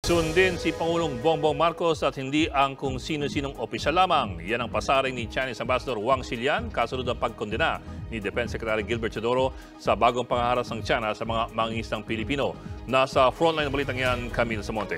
Sundin si Pangulong Bongbong Marcos at hindi ang kung sino-sinong opisyal lamang. Yan ang pasaring ni Chinese Ambassador Wang Xilian kasunod ng pagkondena ni Defense Secretary Gilbert Teodoro sa bagong pangaharas ng China sa mga mangingisdang Pilipino. Nasa frontline ng balitang yan, Camille Samonte.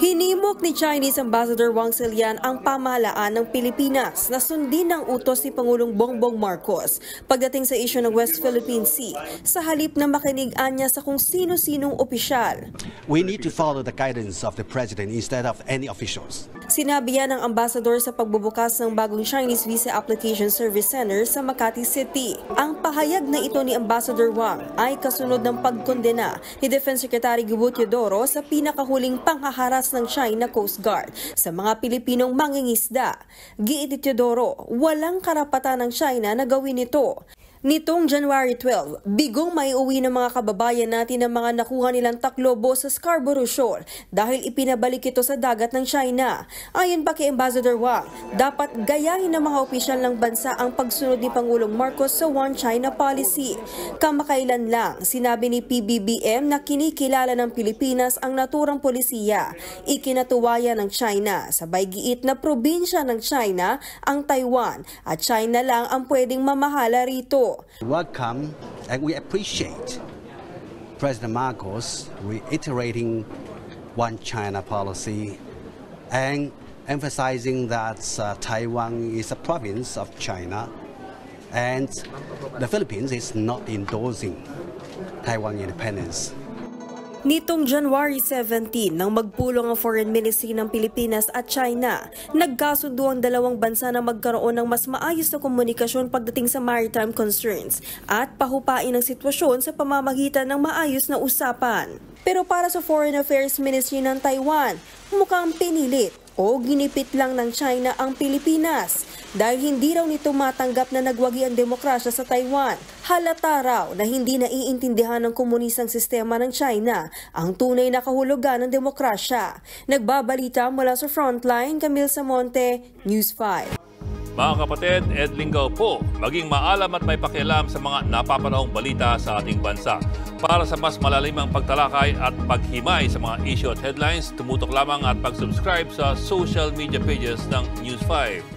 Hinimok ni Chinese Ambassador Wang Xilian ang pamahalaan ng Pilipinas na sundin ang utos ni Pangulong Bongbong Marcos pagdating sa isyu ng West Philippine Sea sa halip na makinig-an niya sa kung sino-sinong opisyal. We need to follow the guidance of the President instead of any officials. Sinabi yan ng ambassador sa pagbubukas ng bagong Chinese Visa Application Service Center sa Makati City. Ang pahayag na ito ni Ambassador Wang ay kasunod ng pagkondena ni Defense Secretary Gilbert Teodoro sa pinakahuling panghaharas ng China Coast Guard sa mga Pilipinong mangingisda. Giit ni Teodoro, walang karapatan ng China na gawin ito. Nitong January 12, bigong maiuwi ng mga kababayan natin ang mga nakuha nilang taklobo sa Scarborough Shoal dahil ipinabalik ito sa dagat ng China. Ayon pa kay Ambassador Wang, dapat gayahin ng mga opisyal ng bansa ang pagsunod ni Pangulong Marcos sa One China policy. Kamakailan lang, sinabi ni PBBM na kinikilala ng Pilipinas ang naturang polisiya. Ikinatuwaya ng China, sabay giit na probinsya ng China ang Taiwan at China lang ang pwedeng mamahala rito. Welcome and we appreciate President Marcos reiterating One China policy and emphasizing that Taiwan is a province of China and the Philippines is not endorsing Taiwan independence. Nitong January 17, nang magpulong ang Foreign Ministry ng Pilipinas at China, nagkasundo ang dalawang bansa na magkaroon ng mas maayos na komunikasyon pagdating sa maritime concerns at pahupain ang sitwasyon sa pamamagitan ng maayos na usapan. Pero para sa Foreign Affairs Ministry ng Taiwan, mukhang pinilit o ginipit lang ng China ang Pilipinas dahil hindi raw nito matanggap na nagwagi ang demokrasya sa Taiwan. Halata raw na hindi naiintindihan ng komunisang sistema ng China ang tunay na kahulugan ng demokrasya. Nagbabalita mula sa Frontline, Camille Samonte, News 5. Mga kapatid, Ed Lingaw po, maging maalam at may pakialam sa mga napapanahong balita sa ating bansa. Para sa mas malalimang pagtalakay at paghimay sa mga issue at headlines, tumutok lamang at pag-subscribe sa social media pages ng News 5.